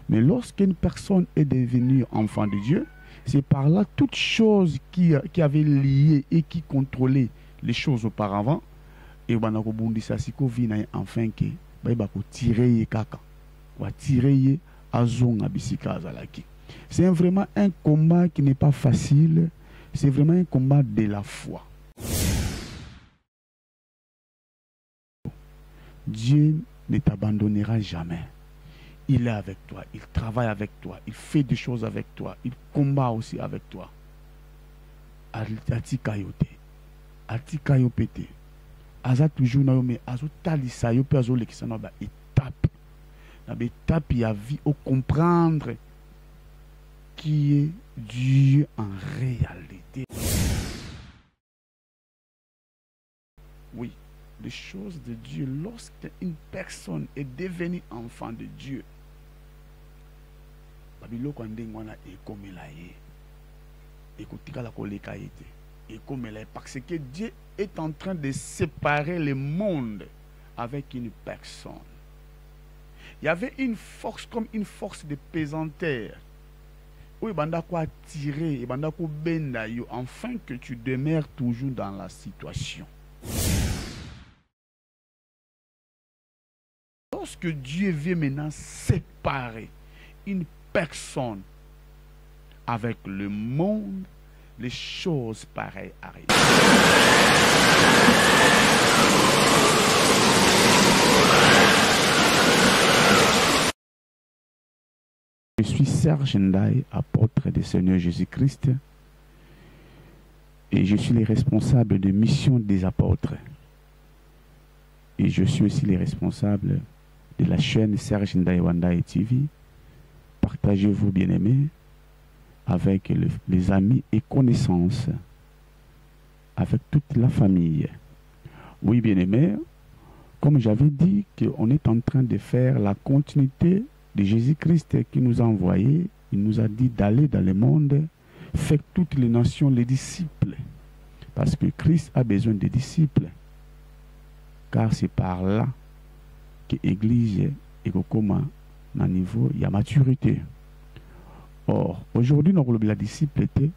Mais lorsqu'une personne est devenue enfant de Dieu, c'est par là toute chose qui avait lié et qui contrôlait les choses auparavant. Et on a rebondissé si qu'on vit enfin que va tirer kaka, va tirer azon abisika azalaki. C'est vraiment un combat qui n'est pas facile. C'est vraiment un combat de la foi. Dieu ne t'abandonnera jamais. Il est avec toi, il travaille avec toi, il fait des choses avec toi, il combat aussi avec toi. Atikayote, atikayopete, aza toujours na yo mais azo talisa yo pe azo lekisa na ba étape. Na ba étape ya vie au comprendre qui est Dieu en réalité. Oui, les choses de Dieu, lorsqu'une personne est devenue enfant de Dieu, parce que Dieu est en train de séparer le monde avec une personne. Il y avait une force comme une force de pesanteur. Oui, tirer, afin que tu demeures toujours dans la situation. Lorsque Dieu vient maintenant séparer une personne avec le monde, les choses pareilles arrivent. Je suis Serge Ndaye, apôtre du Seigneur Jésus-Christ, et je suis le responsable de mission des apôtres. Et je suis aussi le responsable de la chaîne Serge Ndaye Wandaye TV. Partagez-vous, bien-aimés, avec les amis et connaissances, avec toute la famille. Oui, bien-aimés, comme j'avais dit, qu'on est en train de faire la continuité de Jésus-Christ qui nous a envoyés. Il nous a dit d'aller dans le monde, faire toutes les nations les disciples. Parce que Christ a besoin des disciples. Car c'est par là que l'Église est comme à niveau, il y a maturité. Or, aujourd'hui, nous avons la discipleté.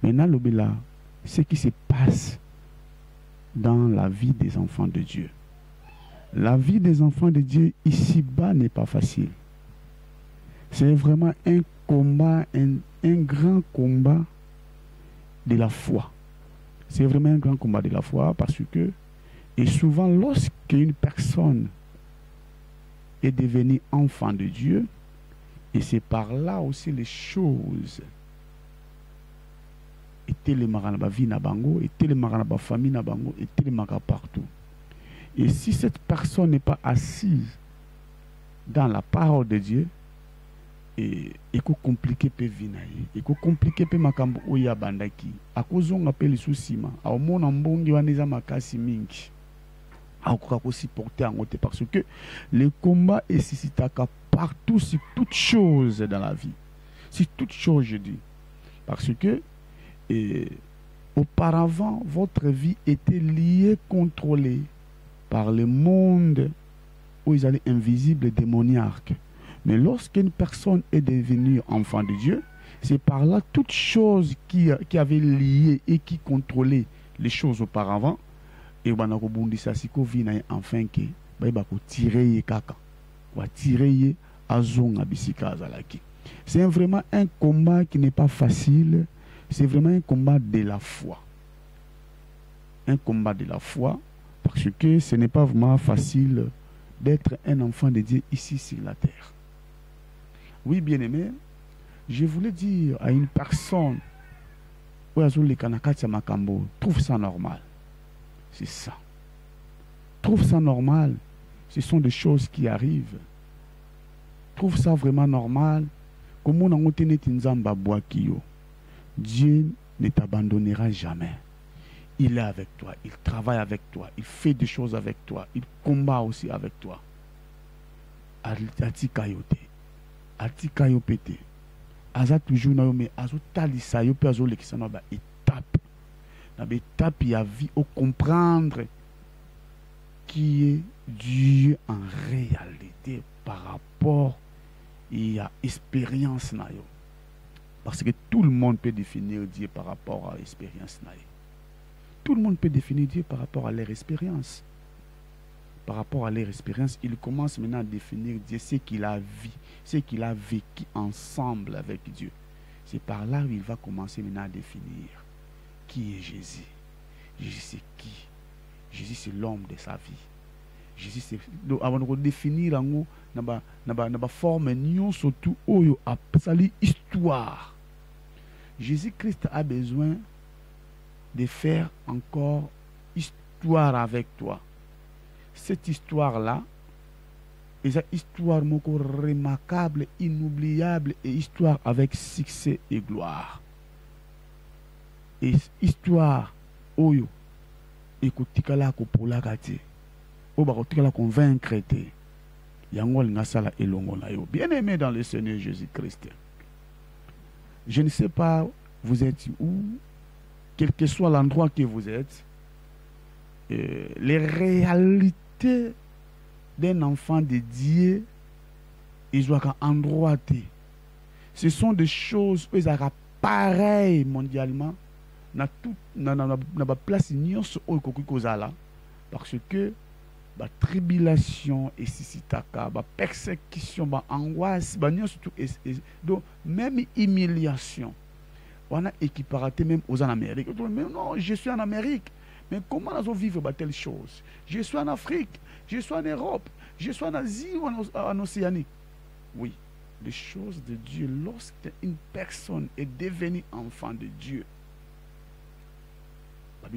Maintenant, nous avons ce qui se passe dans la vie des enfants de Dieu. La vie des enfants de Dieu ici-bas n'est pas facile. C'est vraiment un combat, un grand combat de la foi. C'est vraiment un grand combat de la foi parce que, et souvent, lorsqu'une personne est devenue enfant de Dieu, et c'est par là aussi les choses. Et télémara na ba vie na bango, et télémara na ba famille na bango, et télémara partout. Et si cette personne n'est pas assise dans la parole de Dieu, et ko compliqué pe vinaye, et ko compliqué pe makambo oya bandaki, a kozonga pe le susima, a omona mbongi waneza makasi mingi. Supporter parce que le combat est suscitaka partout sur toutes choses dans la vie. C'est toutes choses, je dis. Parce que auparavant, votre vie était liée, contrôlée par le monde où ils allaient invisibles, démoniaques. Mais lorsqu'une personne est devenue enfant de Dieu, c'est par là toutes choses qui avaient lié et qui contrôlaient les choses auparavant. Et on a rebondissé si qu'on vit enfin que va tirer kaka, va tirer azon abisika azalaki. C'est vraiment un combat qui n'est pas facile. C'est vraiment un combat de la foi. Un combat de la foi parce que ce n'est pas vraiment facile d'être un enfant de Dieu ici sur la terre. Oui, bien-aimé, je voulais dire à une personne trouve ça normal. C'est ça. Trouve ça normal. Ce sont des choses qui arrivent. Trouve ça vraiment normal. Dieu ne t'abandonnera jamais. Il est avec toi. Il travaille avec toi. Il fait des choses avec toi. Il combat aussi avec toi. Atikayote. Atikayopete. Aza toujours na yo mais azo talisa yo pe azo lekisa na ba étape. Dans l'étape, il y a vie au comprendre qui est Dieu en réalité par rapport il y a expérience na yo. Parce que tout le monde peut définir Dieu par rapport à l'expérience na yo. Tout le monde peut définir Dieu par rapport à leur expérience. Par rapport à leur expérience, il commence maintenant à définir Dieu, ce qu'il a vu, ce qu'il a vécu ensemble avec Dieu. C'est par là où il va commencer maintenant à définir qui est Jésus. Jésus c'est qui? Jésus c'est l'homme de sa vie. Jésus c'est avant de définir la forme non surtout oyo a sali histoire. Jésus-Christ a besoin de faire encore histoire avec toi. Cette histoire-là, est une histoire remarquable, inoubliable et histoire avec succès et gloire. Et histoire, oyo, ekotikala ko pola kati, oba kotikala convaincre te, yangol ngasala elongo na yo. Bien-aimé dans le Seigneur Jésus-Christ, je ne sais pas vous êtes où, quel que soit l'endroit que vous êtes, les réalités d'un enfant de Dieu, ils ont un endroit. Ce sont des choses qui sont pareilles mondialement. Na place parce que la tribulation et la persécution, la angoisse, donc même humiliation. On a équiparaté même aux en Amérique. Mais non, je suis en Amérique. Mais comment nous vivre telle chose? Je suis en Afrique, je suis en Europe, je suis en Asie ou en Océanie. Oui, les choses de Dieu, lorsqu'une personne est devenue enfant de Dieu, parce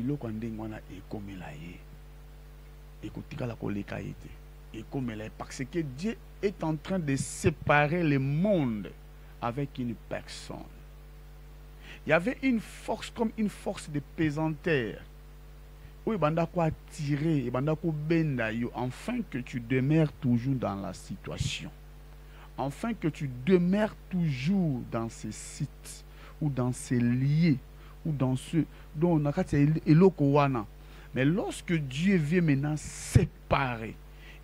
que Dieu est en train de séparer le monde avec une personne. Il y avait une force comme une force de pesanteur. Oui, tirer, afin que tu demeures toujours dans la situation. Afin que tu demeures toujours dans ces sites ou dans ces lieux ou dans ce dont on a mais lorsque Dieu vient maintenant séparer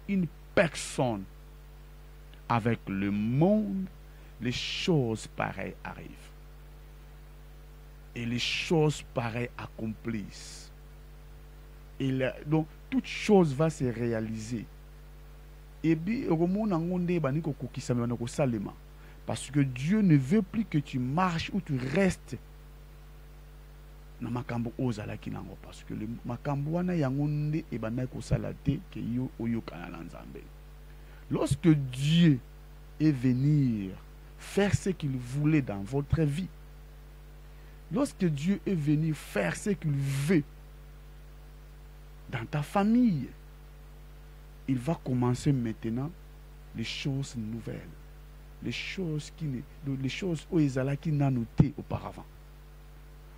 une personne avec le monde, les choses pareilles arrivent. Et les choses pareilles accomplissent. Et donc, toute chose va se réaliser. Et bien, parce que Dieu ne veut plus que tu marches ou tu restes dans makambo ozala kinango, parce que le makambo wana yangonde e bana ko salate ke yo oyokana na Nzambe. Lorsque Dieu est venu faire ce qu'il voulait dans votre vie, lorsque Dieu est venu faire ce qu'il veut dans ta famille, il va commencer maintenant les choses nouvelles, les choses où Ezala qui n'a noté auparavant.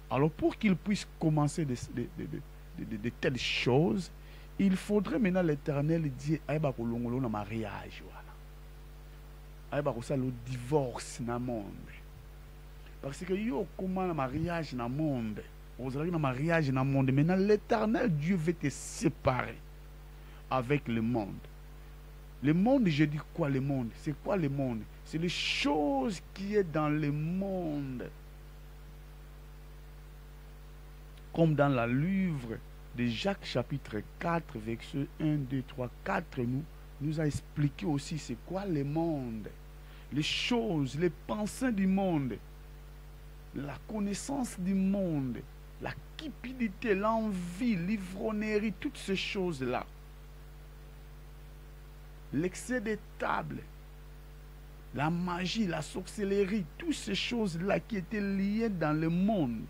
Alors pour qu'il puisse commencer de telles choses, il faudrait maintenant l'Éternel dire aïba ko longolo na mariage wala. Aïba ko ça le divorce na monde. Parce que yo comment le mariage na monde, vous avez un mariage na monde, maintenant l'Éternel Dieu veut te séparer avec le monde. Le monde, je dis quoi le monde? C'est quoi le monde? C'est les choses qui est dans le monde. Comme dans la livre de Jacques chapitre 4, verset 1, 2, 3, 4, nous a expliqué aussi c'est quoi le monde. Les choses, les pensées du monde, la connaissance du monde, la cupidité, l'envie, l'ivrognerie, toutes ces choses-là. L'excès des tables, la magie, la sorcellerie, toutes ces choses-là qui étaient liées dans le monde.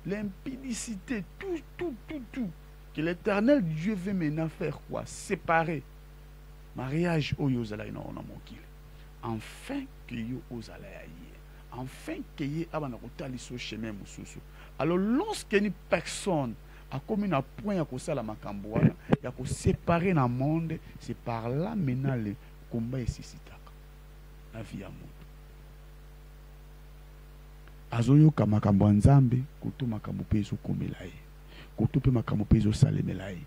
L'impudicité, tout. Que l'Éternel Dieu veut maintenant faire quoi? Séparer. Mariage au yozala ina ona mokile. Enfin que yo ozala yaye. Enfin que ye abana kotali so chemin mususu. Alors lorsqu'une personne a comme un point à cause la makambo wana, ya ko séparer dans le monde, c'est par là maintenant le combat est sisitaka. La vie à monde. Azoyoka makambo nzambe koto makambo pezo komela ye koto pe makambo pezo salemela ye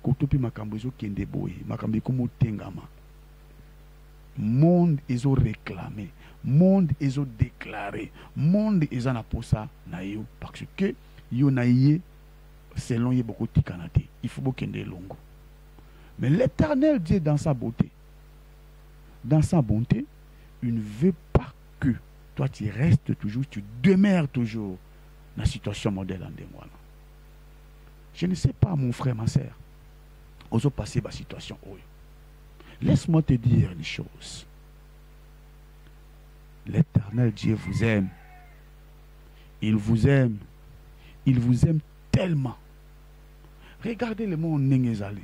koto pe makambo ezo kende boye makambo komotengama monde ils ont réclamé, monde ils ont déclaré, monde ils ont pour ça naïo parce que yo naïe selon y beaucoup de canate, il faut beaucoup de longo. Mais l'Éternel Dieu dans sa bonté, il ne veut pas que toi tu restes toujours, tu demeures toujours dans la situation modèle en démon. Je ne sais pas mon frère, ma soeur, osons passer ma situation. Laisse-moi te dire une chose. L'Éternel Dieu vous aime. Il vous aime. Il vous aime tellement. Regardez le monde Nengezali.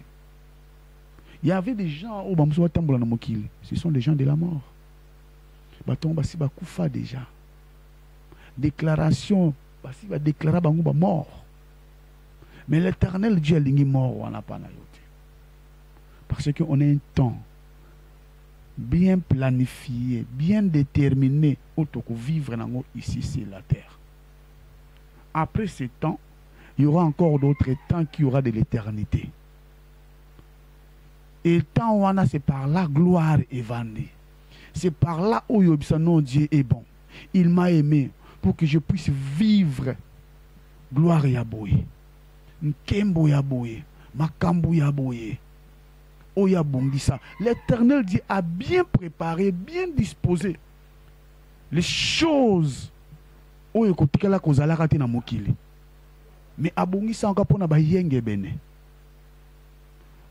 Il y avait des gens au Bamsoa Tambola Namokil. Ce sont des gens de la mort. Baton Basi Bakoufa déjà. Déclaration. Basi va déclarer Bangouba mort. Mais l'Éternel Dieu est mort. On n'a pas naïoté. Parce qu'on a un temps bien planifié, bien déterminé pour vivre ici sur la terre. Après ce temps, il y aura encore d'autres temps qui aura de l'éternité. Et le temps où on a, c'est par là gloire est vendue. C'est par là où non, Dieu est bon. Il m'a aimé pour que je puisse vivre gloire et aboye. Nkembo ya boye, makambo ya boye. Oya bondisa. L'Éternel Dieu a bien préparé, bien disposé les choses. Oya kotikala kozala kati na mokili. Mais abongisa encore pour na ba yenge bene.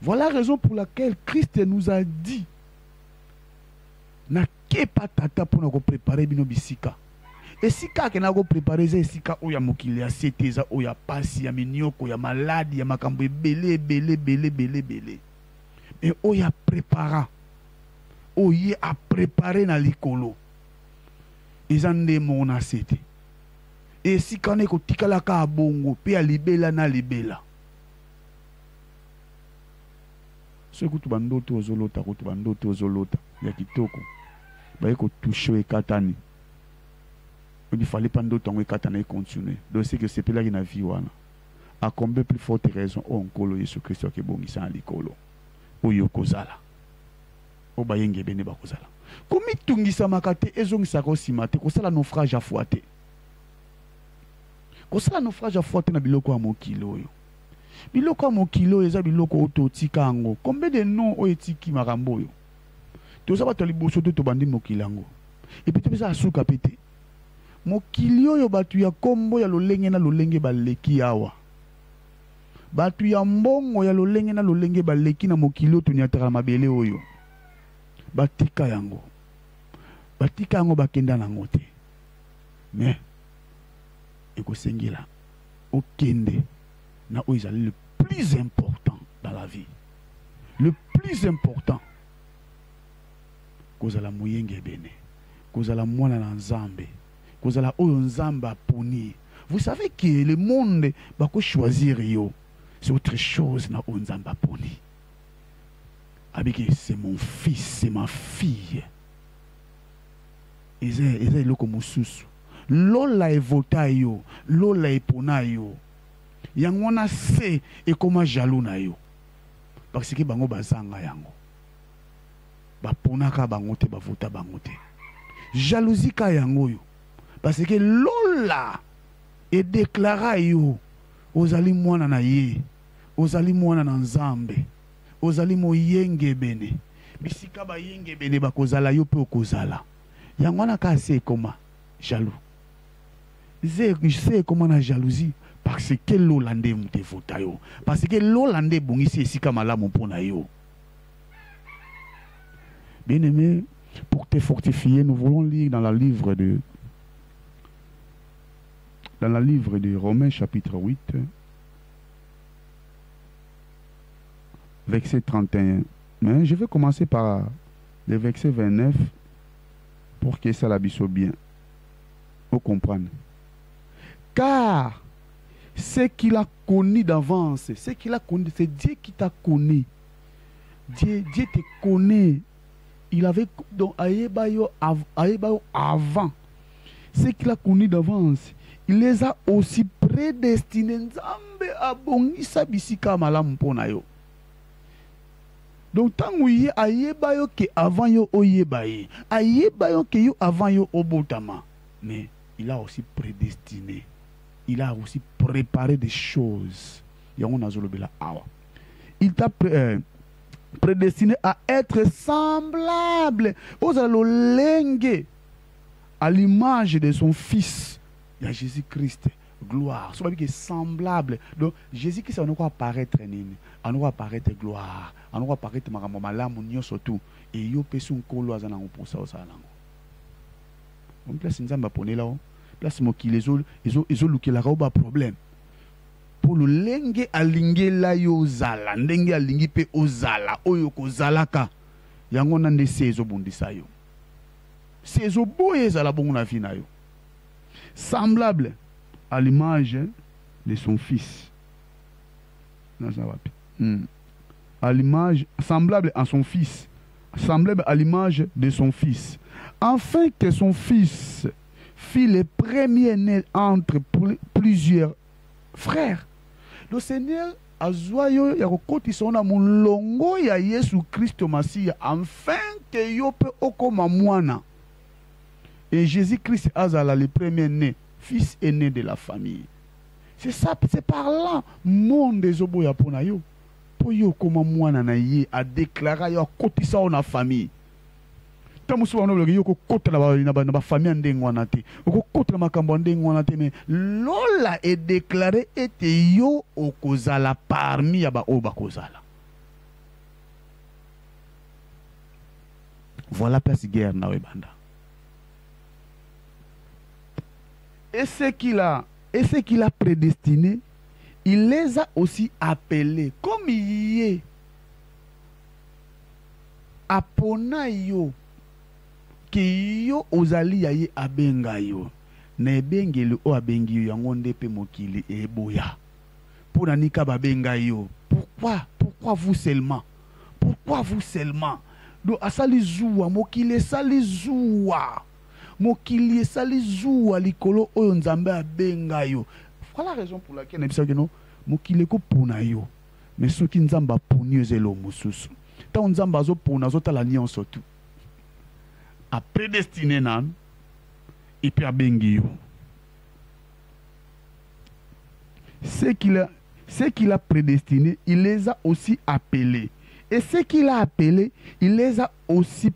Voilà la raison pour laquelle Christ nous a dit na kepa tata pour nous préparer bino bisika. Et si ka na go préparer za sika oya mokili ya seteza oya pasi ya minyoko ya maladi ya makambo belé. Et oya prépara. Oye a préparé na likolo. Ezande mona sete. Et si kane ko tikala ka bongo pe a libela na libela. Ce que tu bandoto ozolota ko tu bandoto ozolota ya kitoko. Ba ko toucher e katani. Il fallait pas d'autres temps katana et continuer. Donc c'est que c'est là qui na vie wana. À combien plus forte raison on kolo Yesu Christ ke bongisa na likolo. Oyo kozala. Oba yenge bene ba kozala. Komi tungisa makate ezongisa ko simate ko sala naufrage à foite. Ko sala naufrage à foite na biloko ya mokilo oyo. Biloko ya mokilo eza biloko ototika ngo. Combien de noms o etiki makambo oyo. Toza ba to liboso to bandi mokilango. Et puis to ça suka pété. Mokili oyo batu ya kombo ya lolenge na lolenge baleki awa. Batu ya mbongo ya lolenge na lolenge baleki na mokili oyo tuniataka mabele oyo. Batika yango. Batika yango bakenda nango te. Mais ekosengela okende na oyo ezali le plus important dans la vie. Le plus important. Kozala moyenge bene. Kozala mwana na nzambe. Kozala oyo nzamba poni. Vous savez que le monde va choisir yo. C'est autre chose na oyo nzamba poni. Avec c'est mon fils, c'est ma fille. Eza eloko mosusu. Lola evota yo, lola epona yo. Yango na se ekoma jaloux na yo. Parce que bango bazanga yango. Baponaka bango te bavota bango te. Jalousie ka yango yo. Parce que Lola est déclaré yo. Ozali mwana na ye. Ozali mwana na nzambe. Ozali mo yenge bene. Bisika ba yenge bene bakozala yo pe okozala. Yangwana ka se koma jaloux. Je sais comment la jalousie. Parce que l'Hollandais m'a voté yo. Parce que l'Hollandais bongisi esika malamu pona yo. Bien aimé, pour te fortifier, nous voulons lire dans la livre de Romains chapitre 8, verset 31. Mais je vais commencer par le verset 29 pour que ça l'habisse bien. Vous comprenez? Car ce qu'il a connu d'avance, ce qu'il a connu, c'est Dieu qui t'a connu. Dieu te connaît. Il avait donc Ayebayo avant. Ce qu'il a connu d'avance, il les a aussi prédestinés. Nzambe abongisa bisika malamu pona yo. Donc, tant que ayeba yo que avant yo oyeba ye, ayeba yo que yo avant yo obotama. Mais il a aussi prédestiné. Il a aussi préparé des choses. Il t'a prédestiné à être semblable aux alolenge à l'image de son fils. Il y a Jésus-Christ. Gloire. Ce qui est semblable. Donc, Jésus-Christ, on doit apparaître nini. On doit apparaître gloire. On doit apparaître maramamalam surtout. Et yo peson kolo azana pour ça au salango. On place nzamba poné là. Place mo ki les ont luké la roba problème. Pour le lenge alinge la yo zala. Ndenge alingi pe ozala. Oyo ko zalaka. Yango nande sezo bundisa yo. Sezo boye zala bongo na fina yo. Semblable à l'image de son fils. À l'image, semblable à son fils. Semblable à l'image de son fils. Afin que son fils fît le premier-né entre plusieurs frères. Le Seigneur a joyeux ya kokotisa na mulongo ya Yesu Christ Masia afin que yo pe okoma mwana. Et Jésus-Christ azala le premier-né, fils aîné de la famille. C'est ça, c'est par là, monde des oboya pona yo. Po yo koma mwana na ye a déclaré yo kotisa na famille. Tamusu wana lo yo ko kota na ba famille ndengwana te. Ko kota makambo ndengwana te mais lola est déclaré ete yo okozala parmi ya ba oba kozala. Voilà place guerre na webanda. Et ce qu'il a prédestiné, il les a aussi appelés. Comme il est apona yo ki yo ozali yaye abenga yo. Na ebengeli o abengi yo yango ndepe mokili eboya. Pona nika babenga yo. Pourquoi vous seulement? Pourquoi vous seulement? Do asali zuwa mokili sali zuwa. Mokili esali zuwa likolo oyo nzambe abenga yo. Voilà la raison pour laquelle on dit que non mokili ko pona yo. Mais ceux qui nzamba poni ezelo mususu. Tant nzamba zo pona zo ta l'alliance tout. A prédestiné nan et puis abengi yo. Ce qu'il a prédestiné, il les a aussi appelés. Et ce qu'il a appelé, il les a aussi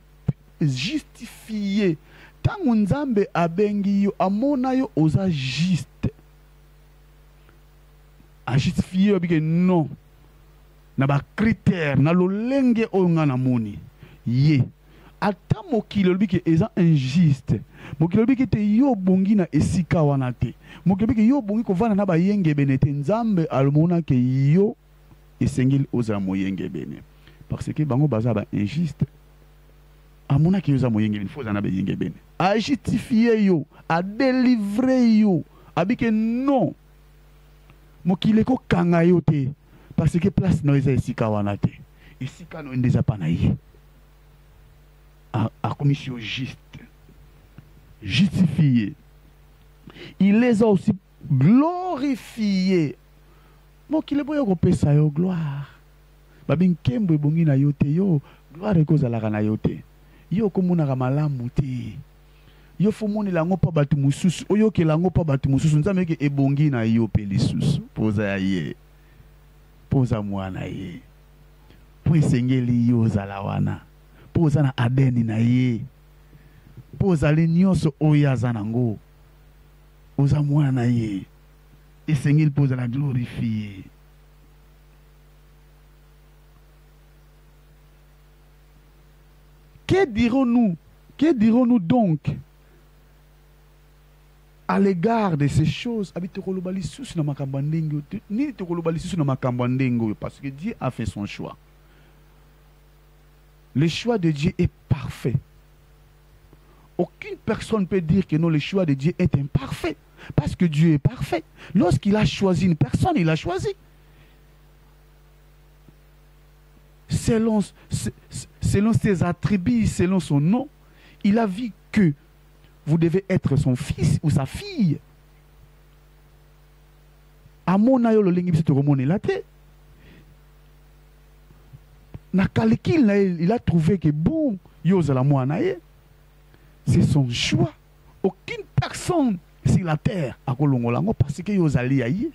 justifiés. Tant nzambe abengi yo amona yo oza juste. A justifié yo bike non. Na ba critère na lolenge oyo nga na moni. Ye. Ata mokili bike eza injuste. Mokili bike te yo bongi na esika wana te. Mokili bike yo bongi kovana na ba yenge bene te nzambe almona ke yo esengeli oza moyenge bene. Parce que bango baza ba injuste. Amona ki yoza moyenge bene, foza na be yenge bene. A justifié yo, a délivré yo, a bike non. Mokile ko kanga yo te, parce que place no eza esika wana te. Esika no ndeza pa na ye. A commission juste, justifié. Il les a aussi glorifiés. Mokile boyo ko pesa yo gloire. Babin kembo bongi na yo te yo, gloire ko zalaka na yo te. Yo komona malamu te. Yo fomoni lango pa batu mususu, oyo ke lango pa batu mususu, nzambe ke ebongi na yo pe lisusu. Poza ya ye. Poza mwana ye. Po esengeli yo zala wana. Poza na adeni na ye. Poza le nyonso oyo aza nango. Oza mwana na ye. Esengeli poza la glorifier. Que dirons-nous donc à l'égard de ces choses? Parce que Dieu a fait son choix. Le choix de Dieu est parfait. Aucune personne ne peut dire que non, le choix de Dieu est imparfait. Parce que Dieu est parfait. Lorsqu'il a choisi une personne, il a choisi. Selon ses attributs, selon son nom, il a vu que vous devez être son fils ou sa fille. na calcul, il a trouvé que bon, Yozala Moanaye, c'est son choix. Aucune personne sur la terre a Kolongolango parce que Yozali Aye.